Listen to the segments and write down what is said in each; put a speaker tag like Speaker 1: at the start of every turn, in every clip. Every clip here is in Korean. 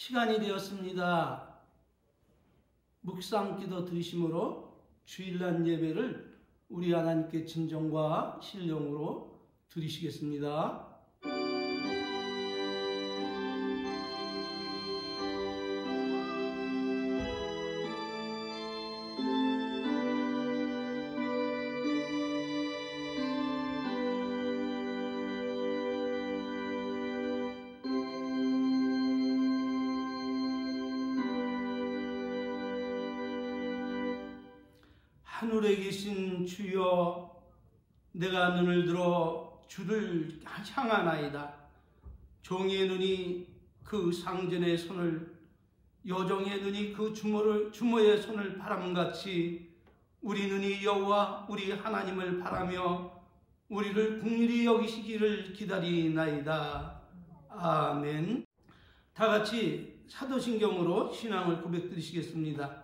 Speaker 1: 시간이 되었습니다. 묵상 기도 드리심으로 주일날 예배를 우리 하나님께 진정과 신령으로 드리시겠습니다. 하늘에 계신 주여, 내가 눈을 들어 주를 향하나이다. 종의 눈이 그 상전의 손을, 여종의 눈이 그 주모의 손을 바람같이 우리 눈이 여호와 우리 하나님을 바라며 우리를 긍휼히 여기시기를 기다리나이다. 아멘. 다 같이 사도신경으로 신앙을 고백드리시겠습니다.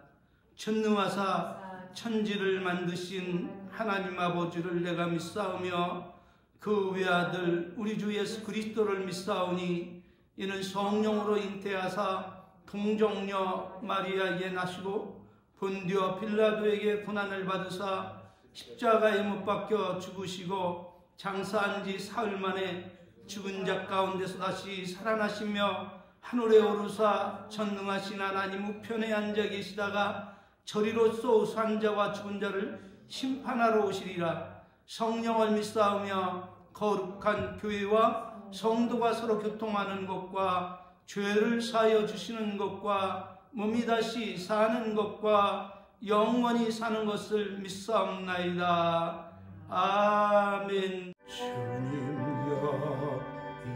Speaker 1: 전능하사 천지를 만드신 하나님 아버지를 내가 믿사오며 그 외아들 우리 주 예수 그리스도를 믿사오니 이는 성령으로 잉태하사 동정녀 마리아에게 나시고 본디오 빌라도에게 고난을 받으사 십자가에 못 박혀 죽으시고 장사한 지 사흘 만에 죽은 자 가운데서 다시 살아나시며 하늘에 오르사 전능하신 하나님 우편에 앉아 계시다가 저리로서 산자와 죽은 자를 심판하러 오시리라. 성령을 믿사오며 거룩한 교회와 성도가 서로 교통하는 것과 죄를 사하여 주시는 것과 몸이 다시 사는 것과 영원히 사는 것을 믿사옵나이다. 아멘. 주님여 이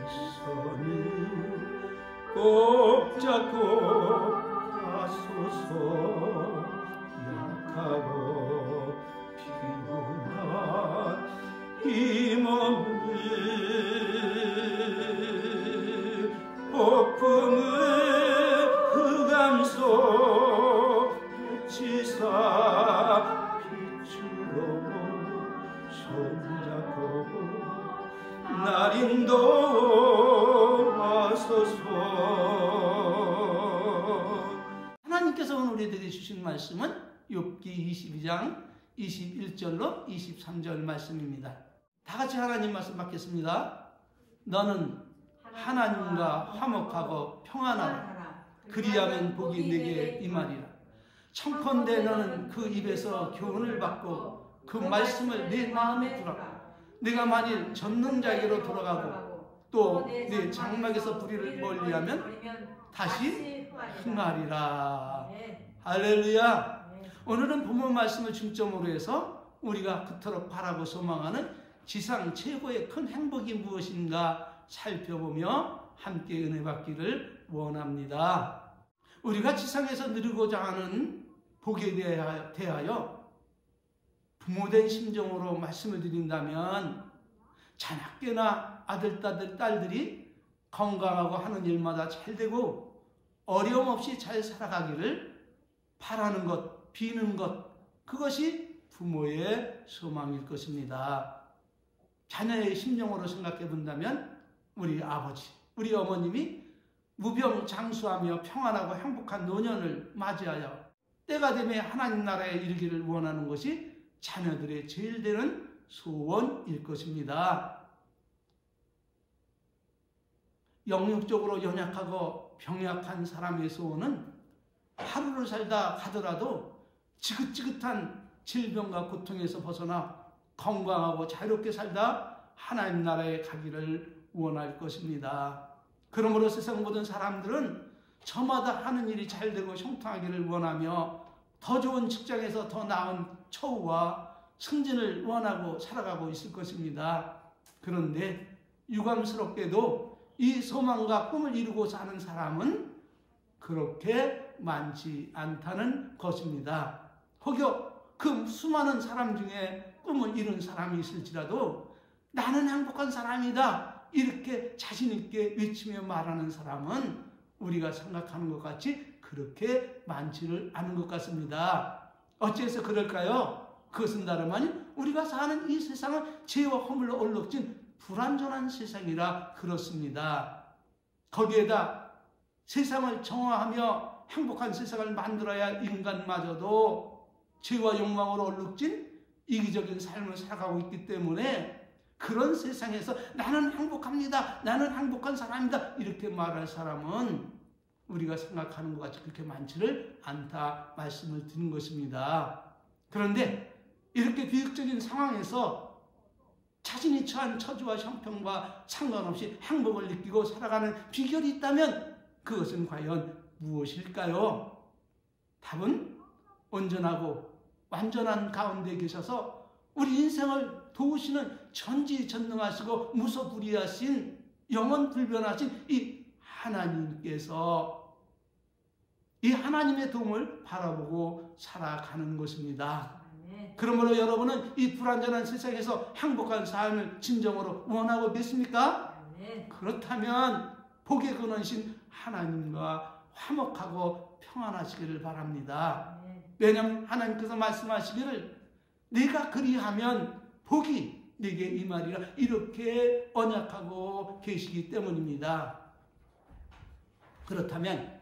Speaker 1: 손을 꼭 잡고 가소서. 하고 피곤한 이 몸을 폭풍을 흑암속 치사 빛으로 손잡고 날 인도하소서. 하나님께서 오늘 우리에게 주신 말씀은 욥기 22장 21절로 23절 말씀입니다. 다 같이 하나님 말씀 받겠습니다. 너는 하나님과 화목하고 평안하라. 그리하면 복이 내게 임하리라. 청컨대 너는 그 입에서 교훈을 받고 그 말씀을 내 마음에 두라. 내가 만일 전능자에게로 돌아가고 또 내 장막에서 불의를 멀리하면 다시 흥하리라. 할렐루야. 오늘은 본문 말씀을 중점으로 해서 우리가 그토록 바라고 소망하는 지상 최고의 큰 행복이 무엇인가 살펴보며 함께 은혜 받기를 원합니다. 우리가 지상에서 누리고자 하는 복에 대하여 부모된 심정으로 말씀을 드린다면 자나깨나 딸들이 건강하고 하는 일마다 잘 되고 어려움 없이 잘 살아가기를 바라는 것, 비는 것, 그것이 부모의 소망일 것입니다. 자녀의 심정으로 생각해 본다면 우리 아버지, 우리 어머님이 무병장수하며 평안하고 행복한 노년을 맞이하여 때가 되면 하나님 나라에 이르기를 원하는 것이 자녀들의 제일 되는 소원일 것입니다. 영육적으로 연약하고 병약한 사람의 소원은 하루를 살다 가더라도 지긋지긋한 질병과 고통에서 벗어나 건강하고 자유롭게 살다 하나님 나라에 가기를 원할 것입니다. 그러므로 세상 모든 사람들은 저마다 하는 일이 잘 되고 형통하기를 원하며 더 좋은 직장에서 더 나은 처우와 승진을 원하고 살아가고 있을 것입니다. 그런데 유감스럽게도 이 소망과 꿈을 이루고 사는 사람은 그렇게 많지 않다는 것입니다. 혹여 그 수많은 사람 중에 꿈을 이룬 사람이 있을지라도 나는 행복한 사람이다 이렇게 자신 있게 외치며 말하는 사람은 우리가 생각하는 것 같이 그렇게 많지를 않은 것 같습니다. 어째서 그럴까요? 그것은 다름 아닌 우리가 사는 이 세상은 죄와 허물로 얼룩진 불완전한 세상이라 그렇습니다. 거기에다 세상을 정화하며 행복한 세상을 만들어야 인간마저도 죄와 욕망으로 얼룩진 이기적인 삶을 살아가고 있기 때문에 그런 세상에서 나는 행복합니다. 나는 행복한 사람입니다. 이렇게 말할 사람은 우리가 생각하는 것 같이 그렇게 많지를 않다 말씀을 드린 것입니다. 그런데 이렇게 비극적인 상황에서 자신이 처한 처지와 형편과 상관없이 행복을 느끼고 살아가는 비결이 있다면 그것은 과연 무엇일까요? 답은 온전하고 완전한 가운데 계셔서 우리 인생을 도우시는 전지전능하시고 무소불위하신 영원불변하신 이 하나님께서 이 하나님의 도움을 바라보고 살아가는 것입니다. 그러므로 여러분은 이 불완전한 세상에서 행복한 삶을 진정으로 원하고 믿습니까? 그렇다면 복의 근원이신 하나님과 화목하고 평안하시기를 바랍니다. 왜냐하면 하나님께서 말씀하시기를 내가 그리하면 복이 내게 임하리라 이렇게 언약하고 계시기 때문입니다. 그렇다면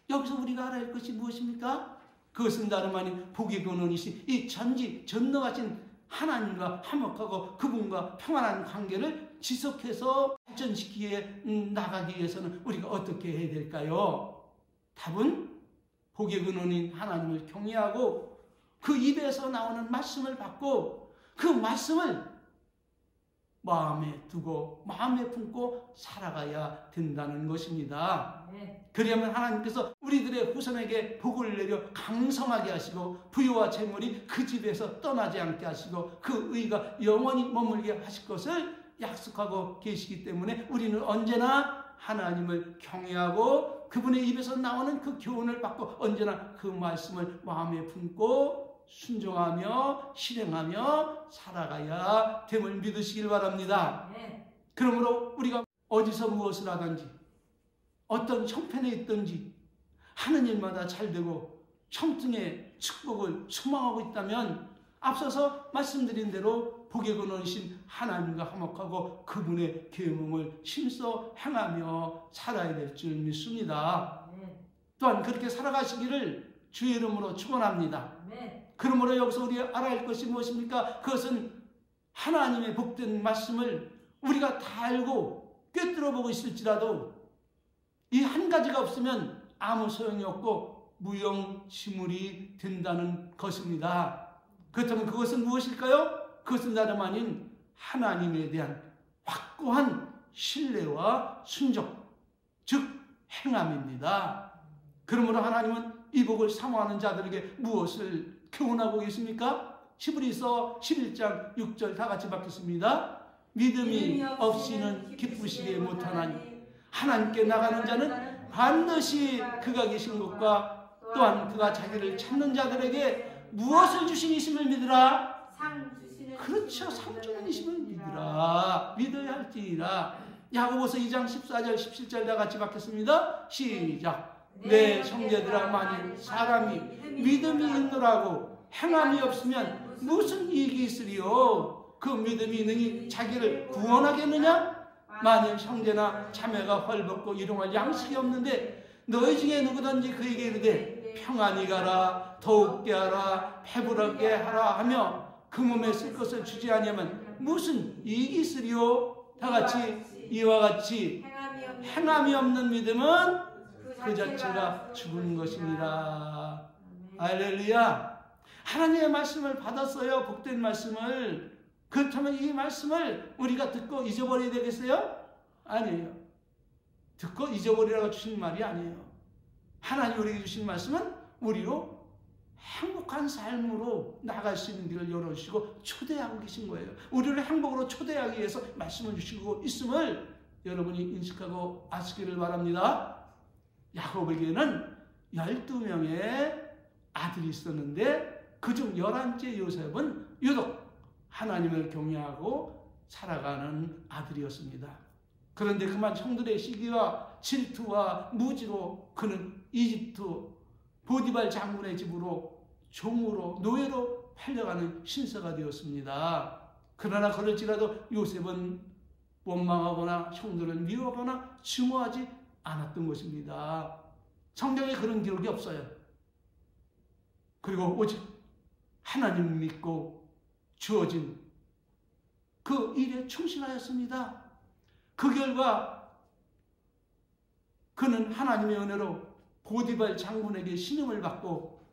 Speaker 1: 여기서 우리가 알아야 할 것이 무엇입니까? 그것은 다름 아닌 복의 근원이신 이 전지전능하신 하나님과 화목하고 그분과 평안한 관계를 지속해서 발전시키게 나가기 위해서는 우리가 어떻게 해야 될까요? 답은 복의 근원인 하나님을 경외하고 그 입에서 나오는 말씀을 받고 그 말씀을 마음에 두고 마음에 품고 살아가야 된다는 것입니다. 그리하면 하나님께서 우리들의 후손에게 복을 내려 강성하게 하시고 부유와 재물이 그 집에서 떠나지 않게 하시고 그 의가 영원히 머물게 하실 것을 약속하고 계시기 때문에 우리는 언제나 하나님을 경외하고 그분의 입에서 나오는 그 교훈을 받고 언제나 그 말씀을 마음에 품고 순종하며 실행하며 살아가야 됨을 믿으시길 바랍니다. 그러므로 우리가 어디서 무엇을 하든지 어떤 형편에 있든지 하는 일마다 잘되고 청등의 축복을 소망하고 있다면 앞서서 말씀드린 대로 복의 근원이신 하나님과 화목하고 그분의 계명을 힘써 행하며 살아야 될 줄 믿습니다. 또한 그렇게 살아가시기를 주의 이름으로 축원합니다. 그러므로 여기서 우리가 알아야 할 것이 무엇입니까? 그것은 하나님의 복된 말씀을 우리가 다 알고 꿰뚫어 보고 있을지라도 이 한 가지가 없으면 아무 소용이 없고 무용지물이 된다는 것입니다. 그렇다면 그것은 무엇일까요? 그것은 다름 아닌 하나님에 대한 확고한 신뢰와 순종, 즉 행함입니다. 그러므로 하나님은 이 복을 사모하는 자들에게 무엇을 교훈하고 계십니까? 히브리서 11장 6절 다 같이 받겠습니다. 믿음이 없이는 기쁘시게 못하나니 하나님께 나가는 자는 반드시 그가 계신 것과 또한 그가 자기를 찾는 자들에게 무엇을 주시니심을 믿으라. 그렇죠. 상 주는 이심을 믿으라. 믿어야 할지라. 야고보서 2장 14절 17절 다 같이 받겠습니다. 시작. 내 형제들아 만일 사람이 믿음이 있노라고 행함이 없으면 무슨 이익이 있으리요? 그 믿음이 능히 자기를 구원하겠느냐? 만일 형제나 자매가 헐벗고 일용할 양식이 없는데 너희 중에 누구든지 그에게 이르되 평안히 가라 더욱게 하라 배부르게 하라 하며 그 몸에 쓸 것을 주지 아니하면 무슨 이익이 있으리요? 다 같이 이와 같이 행함이 없는 믿음은 그 자체가 죽은 것입니다. 할렐루야. 하나님의 말씀을 받았어요. 복된 말씀을. 그렇다면 이 말씀을 우리가 듣고 잊어버려야 되겠어요? 아니에요. 듣고 잊어버리라고 주신 말이 아니에요. 하나님 우리에게 주신 말씀은 우리로 행복한 삶으로 나갈 수 있는 길을 열어주시고 초대하고 계신 거예요. 우리를 행복으로 초대하기 위해서 말씀을 주시고 있음을 여러분이 인식하고 아시기를 바랍니다. 야곱에게는 12명의 아들이 있었는데 그중 11째 요셉은 유독 하나님을 경외하고 살아가는 아들이었습니다. 그런데 그만 형들의 시기와 질투와 무지로 그는 이집트 보디발 장군의 집으로 종으로 노예로 팔려가는 신세가 되었습니다. 그러나 그럴지라도 요셉은 원망하거나 형들을 미워하거나 증오하지 않았던 것입니다. 성경에 그런 기록이 없어요. 그리고 오직 하나님 믿고 주어진 그 일에 충실하였습니다. 그 결과 그는 하나님의 은혜로 보디발 장군에게 신임을 받고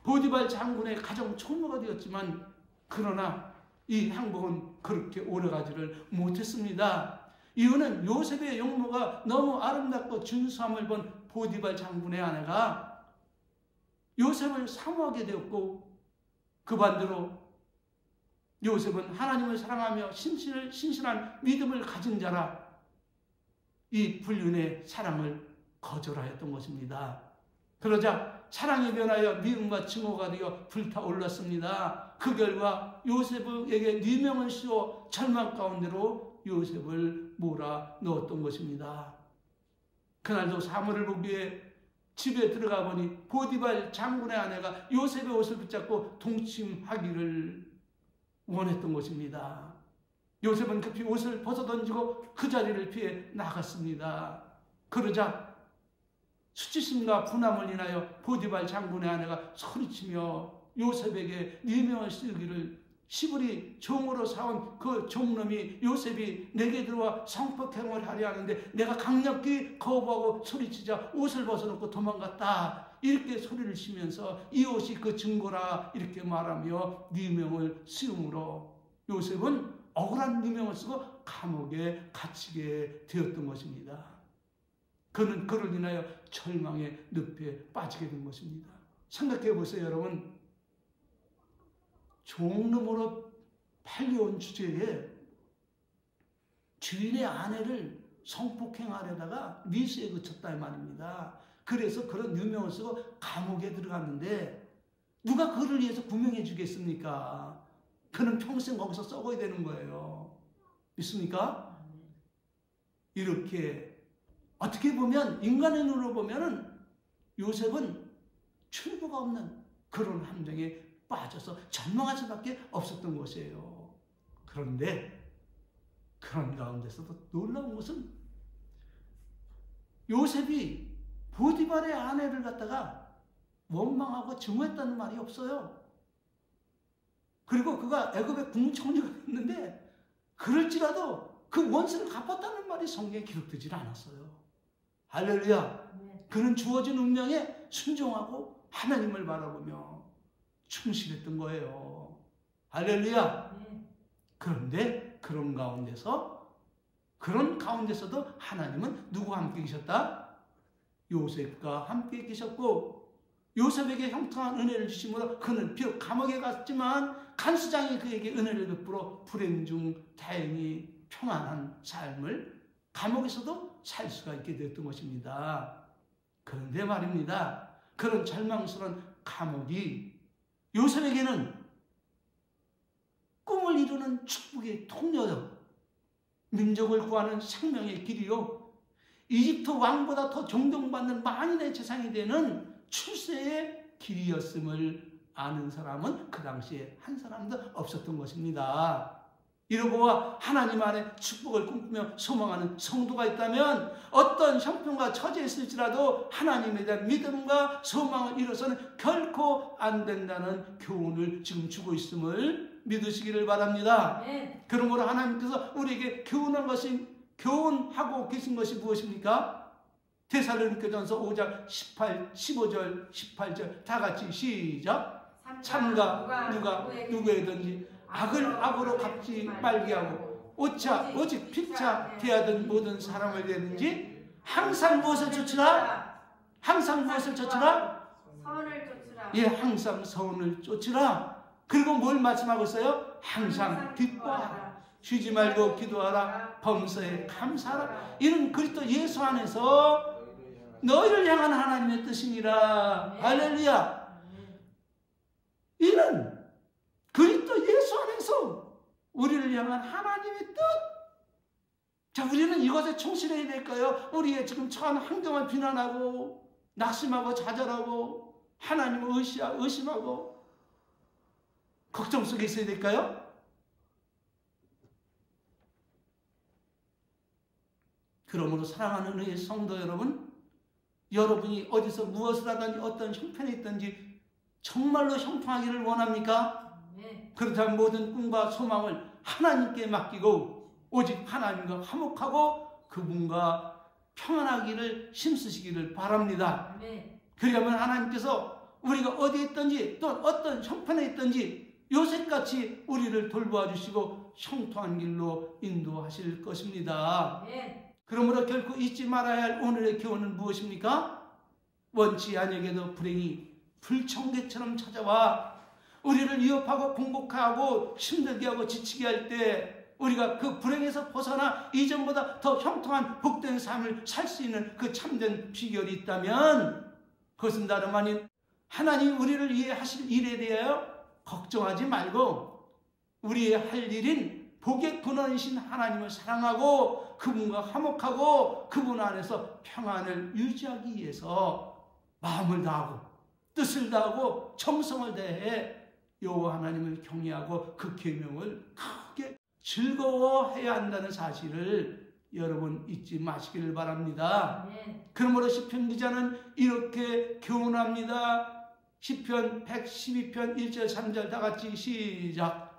Speaker 1: 보디발 장군의 가정 총무가 되었지만, 그러나 이 행복은 그렇게 오래가지를 못했습니다. 이유는 요셉의 용모가 너무 아름답고 준수함을 본 보디발 장군의 아내가 요셉을 사모하게 되었고, 그 반대로 요셉은 하나님을 사랑하며 신실한 믿음을 가진 자라 이 불륜의 사랑을 거절하였던 것입니다. 그러자 사랑이 변하여 미움과 증오가 되어 불타올랐습니다. 그 결과 요셉에게 누명을 씌워 절망 가운데로 요셉을 몰아 넣었던 것입니다. 그날도 사물을 보기 위해 집에 들어가 보니 보디발 장군의 아내가 요셉의 옷을 붙잡고 동침하기를 원했던 것입니다. 요셉은 급히 옷을 벗어던지고 그 자리를 피해 나갔습니다. 그러자 수치심과 분함을 인하여 보디발 장군의 아내가 소리치며 요셉에게 누명을 씌우기를, 시부리 종으로 사온 그 종놈이 요셉이 내게 들어와 성폭행을 하려 하는데 내가 강력히 거부하고 소리치자 옷을 벗어놓고 도망갔다, 이렇게 소리를 치면서 이 옷이 그 증거라 이렇게 말하며 누명을 씌우므로 요셉은 억울한 누명을 쓰고 감옥에 갇히게 되었던 것입니다. 그는 그를 인하여 절망의 늪에 빠지게 된 것입니다. 생각해 보세요, 여러분. 종놈으로 팔려온 주제에 주인의 아내를 성폭행하려다가 미수에 그쳤다 이 말입니다. 그래서 그런 누명을 쓰고 감옥에 들어갔는데 누가 그를 위해서 구명해 주겠습니까? 그는 평생 거기서 썩어야 되는 거예요. 믿습니까? 이렇게 어떻게 보면 인간의 눈으로 보면은 요셉은 출구가 없는 그런 함정에 빠져서 절망할 수밖에 없었던 것이에요. 그런데 그런 가운데서도 놀라운 것은 요셉이 보디발의 아내를 갖다가 원망하고 증오했다는 말이 없어요. 그리고 그가 애굽의 국무총리가 됐는데 그럴지라도 그 원수를 갚았다는 말이 성경에 기록되질 않았어요. 할렐루야. 그는 주어진 운명에 순종하고 하나님을 바라보며 충실했던 거예요. 할렐루야. 그런데 그런 가운데서도 하나님은 누구와 함께 계셨다? 요셉과 함께 계셨고, 요셉에게 형통한 은혜를 주심으로 그는 비록 감옥에 갔지만 간수장이 그에게 은혜를 베풀어 불행 중 다행히 평안한 삶을 감옥에서도 살 수가 있게 되었던 것입니다. 그런데 말입니다. 그런 절망스러운 감옥이 요셉에게는 꿈을 이루는 축복의 통로요, 민족을 구하는 생명의 길이요, 이집트 왕보다 더 존경받는 만인의 재상이 되는 출세의 길이었음을 아는 사람은 그 당시에 한 사람도 없었던 것입니다. 이러고와 하나님 안에 축복을 꿈꾸며 소망하는 성도가 있다면 어떤 형편과 처지에 있을지라도 하나님에 대한 믿음과 소망을 잃어서는 결코 안 된다는 교훈을 지금 주고 있음을 믿으시기를 바랍니다. 네. 그러므로 하나님께서 우리에게 교훈하고 계신 것이 무엇입니까? 데살로니가전서 5장 15절 18절 다 같이 시작. 삼가 누가 누구에든지 악을 악으로 갚지 말게 하고 오직 피차 대하던 모든 사람을 되든지 항상 무엇을 쫓으라? 항상 무엇을 쫓으라?
Speaker 2: 선을 쫓으라.
Speaker 1: 예, 항상 선을 쫓으라. 그리고 뭘 말씀하고 있어요? 항상 기뻐하라. 쉬지 말고 기도하라. 범사에 감사하라. 이는 그리스도 예수 안에서 너희를 향한 하나님의 뜻이니라. 할렐루야. 이는 그리스도 예수 안에서 우리를 향한 하나님의 뜻. 자, 우리는 이것에 충실해야 될까요? 우리의 지금 처한 환경을 비난하고 낙심하고 좌절하고 하나님을 의심하고 걱정 속에 있어야 될까요? 그러므로 사랑하는 의의 성도 여러분, 여러분이 어디서 무엇을 하든지 어떤 형편에 있든지 정말로 형통하기를 원합니까? 그렇다면 모든 꿈과 소망을 하나님께 맡기고 오직 하나님과 화목하고 그분과 평안하기를 힘쓰시기를 바랍니다. 그러면 하나님께서 우리가 어디에 있든지 또 어떤 형편에 있든지 요셉같이 우리를 돌보아 주시고 형통한 길로 인도하실 것입니다. 그러므로 결코 잊지 말아야 할 오늘의 교훈은 무엇입니까? 원치 아니게도 불행이 불청객처럼 찾아와 우리를 위협하고 공격하고 힘들게 하고 지치게 할 때 우리가 그 불행에서 벗어나 이전보다 더 형통한 복된 삶을 살 수 있는 그 참된 비결이 있다면 그것은 다름 아닌 하나님 우리를 위해 하실 일에 대하여 걱정하지 말고 우리의 할 일인 복의 근원이신 하나님을 사랑하고 그분과 화목하고 그분 안에서 평안을 유지하기 위해서 마음을 다하고 뜻을 다하고 정성을 다해 여호와 하나님을 경외하고 그 계명을 크게 즐거워해야 한다는 사실을 여러분 잊지 마시기를 바랍니다. 그러므로 시편 기자는 이렇게 교훈합니다. 시편 112편 1절 3절 다 같이 시작.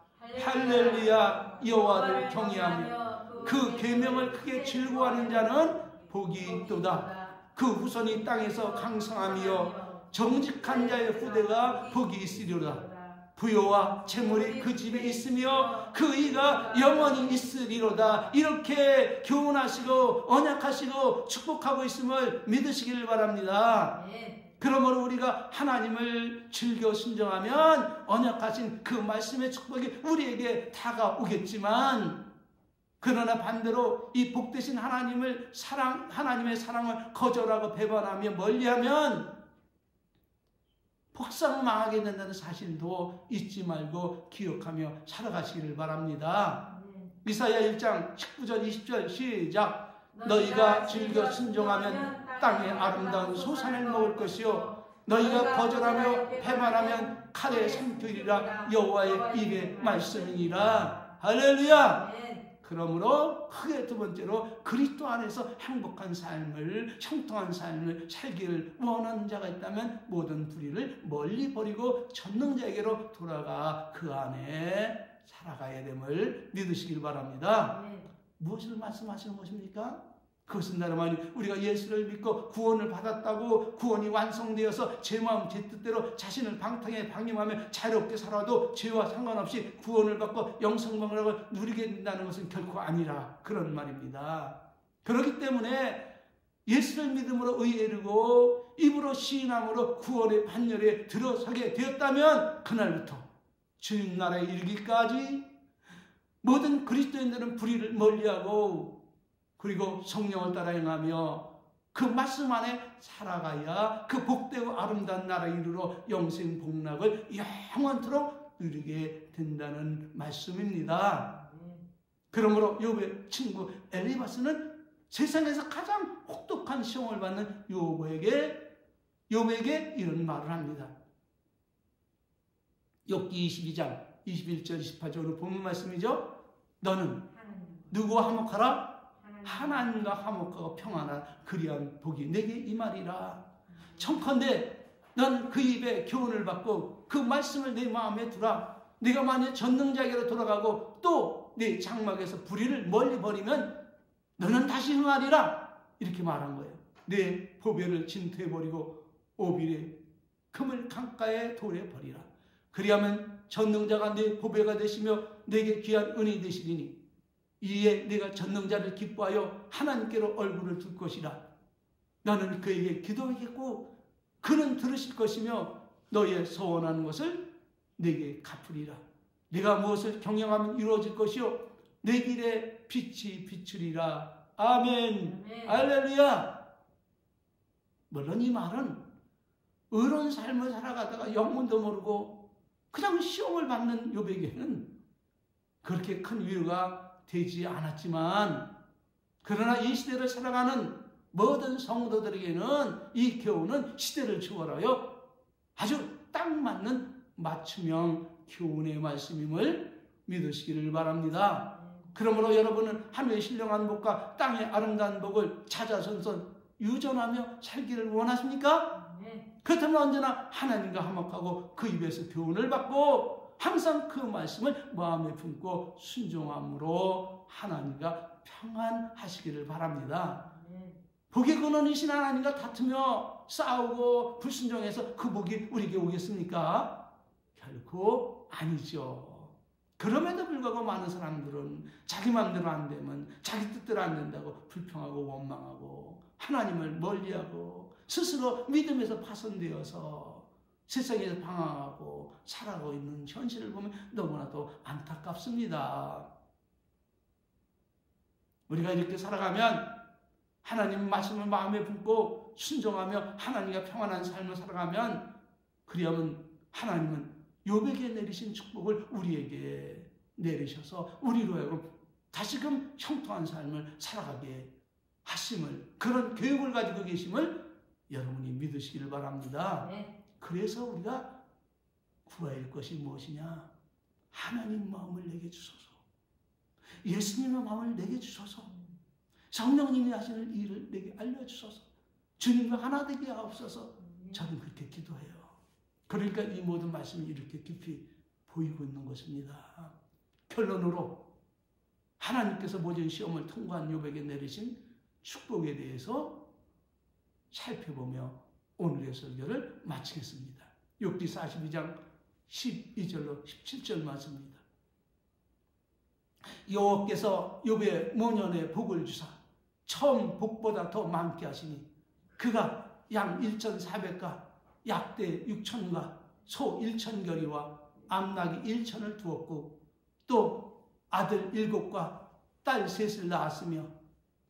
Speaker 1: 할렐루야 여호와를 경외하며 그 계명을 크게 즐거워하는 자는 복이 있도다. 그 후손이 땅에서 강성하며 정직한 자의 후대가 복이 있으리로다. 부요와 재물이 그 집에 있으며 그 의가 영원히 있으리로다. 이렇게 교훈하시고 언약하시고 축복하고 있음을 믿으시기를 바랍니다. 그러므로 우리가 하나님을 즐겨 순종하면 언약하신 그 말씀의 축복이 우리에게 다가오겠지만 그러나 반대로 이 복되신 하나님의 사랑을 거절하고 배반하며 멀리하면 복상 망하게 된다는 사실도 잊지 말고 기억하며 살아가시기를 바랍니다. 이사야 1장 19절 20절 시작. 너희가 즐겨 순종하면 땅의 아름다운 소산을 먹을 것이요 너희가 거절하며 배반하면 칼에 삼키리라. 여호와의 입의 말씀이니라. 할렐루야. 그러므로 크게 두 번째로 그리스도 안에서 행복한 삶을 형통한 삶을 살기를 원하는 자가 있다면 모든 불의를 멀리 버리고 전능자에게로 돌아가 그 안에 살아가야 됨을 믿으시길 바랍니다. 무엇을 말씀하시는 것입니까? 그것은 다름 아닌 우리가 예수를 믿고 구원을 받았다고 구원이 완성되어서 제 마음 제 뜻대로 자신을 방탕에 방임하며 자유롭게 살아도 죄와 상관없이 구원을 받고 영생방락을 누리게 된다는 것은 결코 아니라 그런 말입니다. 그렇기 때문에 예수를 믿음으로 의에 이르고 입으로 시인함으로 구원의 판결에 들어서게 되었다면 그날부터 주님 나라에 이르기까지 모든 그리스도인들은 불의를 멀리하고 그리고 성령을 따라 행하며 그 말씀 안에 살아가야 그 복되고 아름다운 나라에 이르러 영생 복락을 영원토록 누리게 된다는 말씀입니다. 그러므로 욥의 친구 엘리바스는 세상에서 가장 혹독한 시험을 받는 욥에게 이런 말을 합니다. 욥기 22장 21절 28절로 보면 말씀이죠. 너는 누구와 화목하라? 하나님과 화목하고 평안한 그리한 복이 내게 임하리라. 청컨대 넌 그 입에 교훈을 받고 그 말씀을 내 마음에 두라. 네가 만약 전능자에게로 돌아가고 또 네 장막에서 불의를 멀리 버리면 너는 다시 흥하리라. 이렇게 말한 거예요. 내 보배를 진토해버리고 오빌의 금을 강가에 돌에 버리라. 그리하면 전능자가 내 보배가 되시며 내게 귀한 은이 되시리니 이에 내가 전능자를 기뻐하여 하나님께로 얼굴을 둘 것이라. 나는 그에게 기도하겠고 그는 들으실 것이며 너의 소원하는 것을 내게 갚으리라. 네가 무엇을 경영하면 이루어질 것이요 내 길에 빛이 비추리라. 아멘. 할렐루야. 물론 이 말은 의로운 삶을 살아가다가 영문도 모르고 그냥 시험을 받는 욥에게는 그렇게 큰 위로가 되지 않았지만 그러나 이 시대를 살아가는 모든 성도들에게는 이 교훈은 시대를 초월하여 아주 딱 맞는 맞춤형 교훈의 말씀임을 믿으시기를 바랍니다. 그러므로 여러분은 하늘의 신령한 복과 땅의 아름다운 복을 찾아선선 유전하며 살기를 원하십니까? 그렇다면 언제나 하나님과 화목하고 그 입에서 교훈을 받고 항상 그 말씀을 마음에 품고 순종함으로 하나님과 평안하시기를 바랍니다. 복의 근원이신 하나님과 다투며 싸우고 불순종해서 그 복이 우리에게 오겠습니까? 결코 아니죠. 그럼에도 불구하고 많은 사람들은 자기 마음대로 안 되면 자기 뜻대로 안 된다고 불평하고 원망하고 하나님을 멀리하고 스스로 믿음에서 파손되어서 세상에서 방황하고 살아가고 있는 현실을 보면 너무나도 안타깝습니다. 우리가 이렇게 살아가면 하나님 말씀을 마음에 품고 순종하며 하나님과 평안한 삶을 살아가면 그리하면 하나님은 욥에게 내리신 축복을 우리에게 내리셔서 우리로 하여금 다시금 형통한 삶을 살아가게 하심을 그런 교육을 가지고 계심을 여러분이 믿으시기를 바랍니다. 그래서 우리가 구해야 할 것이 무엇이냐? 하나님 마음을 내게 주소서. 예수님의 마음을 내게 주소서. 성령님이 하시는 일을 내게 알려주소서. 주님과 하나 되게 하옵소서. 저는 그렇게 기도해요. 그러니까 이 모든 말씀이 이렇게 깊이 보이고 있는 것입니다. 결론으로 하나님께서 모든 시험을 통과한 욥에게 내리신 축복에 대해서 살펴보며 오늘의 설교를 마치겠습니다. 욥기 42장 12절로 17절 말씀입니다. 여호와께서 욥의 모년에 복을 주사 처음 복보다 더 많게 하시니 그가 양 1,400가 약대 6,000과 소 1,000결이와 암나귀 1,000을 두었고 또 아들 7과 딸 3을 낳았으며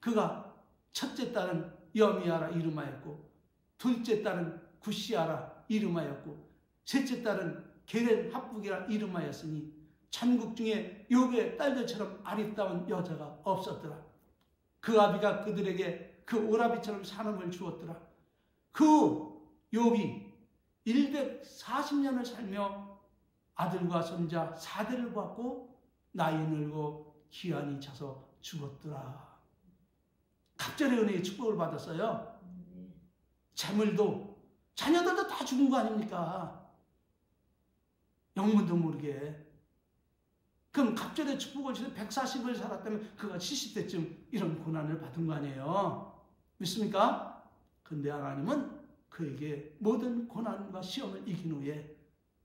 Speaker 1: 그가 첫째 딸은 여미아라 이름하였고 둘째 딸은 구시아라 이름하였고 셋째 딸은 게렌 합북이라 이름하였으니 천국 중에 욥의 딸들처럼 아리따운 여자가 없었더라. 그 아비가 그들에게 그 오라비처럼 산업을 주었더라. 그 욥이 140년을 살며 아들과 손자 4대를 받고 나이 늙고 기한이 차서 죽었더라. 갑절의 은혜의 축복을 받았어요. 재물도 자녀들도 다 죽은 거 아닙니까? 영문도 모르게. 그럼 갑절의 축복을 주셔서 140을 살았다면 그가 70대쯤 이런 고난을 받은 거 아니에요? 믿습니까? 근데 하나님은 그에게 모든 고난과 시험을 이긴 후에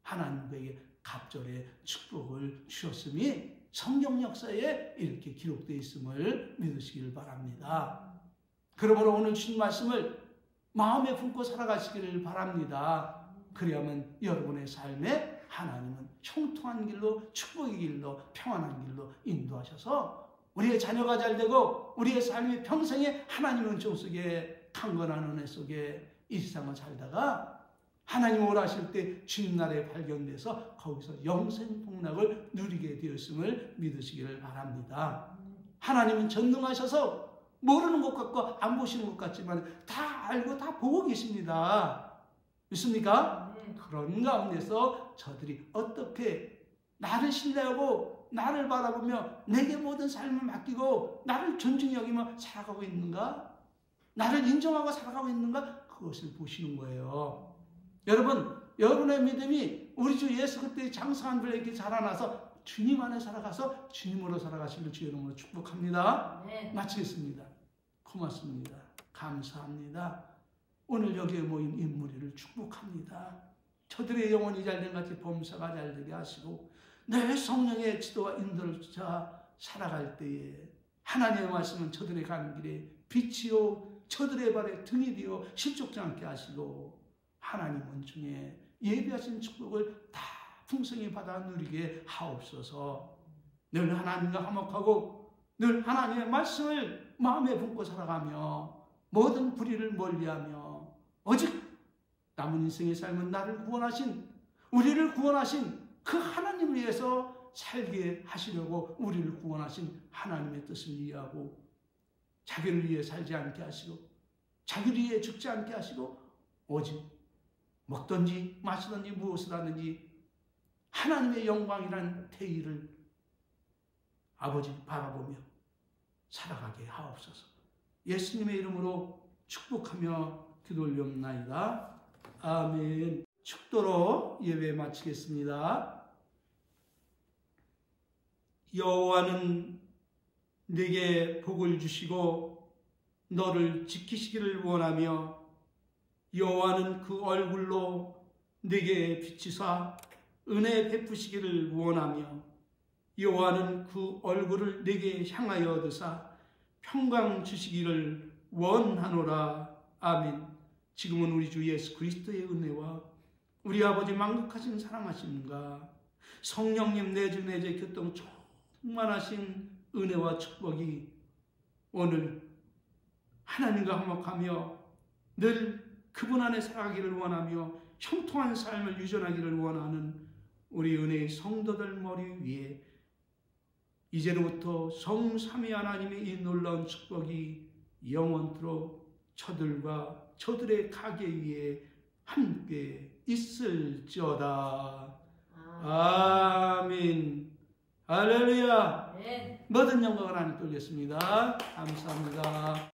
Speaker 1: 하나님 그에게 갑절의 축복을 주셨음이 성경 역사에 이렇게 기록되어 있음을 믿으시길 바랍니다. 그러므로 오늘 주신 말씀을 마음에 품고 살아가시기를 바랍니다. 그리하면 여러분의 삶에 하나님은 형통한 길로 축복의 길로 평안한 길로 인도하셔서 우리의 자녀가 잘되고 우리의 삶이 평생에 하나님의 은총 속에 강건한 은혜 속에 이 세상을 살다가 하나님 오라실 때 주님 나라에 발견돼서 거기서 영생 복락을 누리게 되었음을 믿으시기를 바랍니다. 하나님은 전능하셔서 모르는 것 같고 안 보시는 것 같지만 다 알고 다 보고 계십니다. 믿습니까? 그런 가운데서 저들이 어떻게 나를 신뢰하고 나를 바라보며 내게 모든 삶을 맡기고 나를 존중히 여기며 살아가고 있는가? 나를 인정하고 살아가고 있는가? 그것을 보시는 거예요. 여러분, 여러분의 믿음이 우리 주 예수 그리스도의 장성한 분에게 자라나서 주님 안에 살아가서 주님으로 살아가시길 주의 이름으로 축복합니다. 마치겠습니다. 고맙습니다. 감사합니다. 오늘 여기에 모인 인물을 축복합니다. 저들의 영혼이 잘된 같이 범사가 잘되게 하시고 내 성령의 지도와 인도를 쫓아 살아갈 때에 하나님의 말씀은 저들의 가는 길에 빛이요 저들의 발에 등이 되어 실족지 않게 하시고 하나님 은총에 예비하신 축복을 다 풍성히 받아 누리게 하옵소서. 늘 하나님과 화목하고 늘 하나님의 말씀을 마음에 품고 살아가며 모든 불의를 멀리하며 오직 남은 인생의 삶은 나를 구원하신 우리를 구원하신 그 하나님을 위해서 살게 하시려고 우리를 구원하신 하나님의 뜻을 이해하고 자기를 위해 살지 않게 하시고 자기를 위해 죽지 않게 하시고 오직 먹든지 마시든지 무엇을 하든지 하나님의 영광이란 대의를 아버지 바라보며 살아가게 하옵소서. 예수님의 이름으로 축복하며 기도 올리옵나이다. 아멘. 축도로 예배 마치겠습니다. 여호와는 네게 복을 주시고 너를 지키시기를 원하며 여호와는 그 얼굴로 네게 비치사 은혜 베푸시기를 원하며 여호와는 그 얼굴을 네게 향하여 드사 평강 주시기를 원하노라. 아멘. 지금은 우리 주 예수 그리스도의 은혜와 우리 아버지 만극하신 사랑하심과 성령님 내주내제 교통 충만하신 은혜와 축복이 오늘 하나님과 화목하며 늘 그분 안에 살아가기를 원하며 형통한 삶을 유전하기를 원하는 우리 은혜의 성도들 머리 위에 이제로부터 성삼위 하나님의 이 놀라운 축복이 영원토록 저들과 저들의 가게 위에 함께 있을지어다. 아멘. 할렐루야. 모든 영광을 하나님께 돌렸습니다. 감사합니다.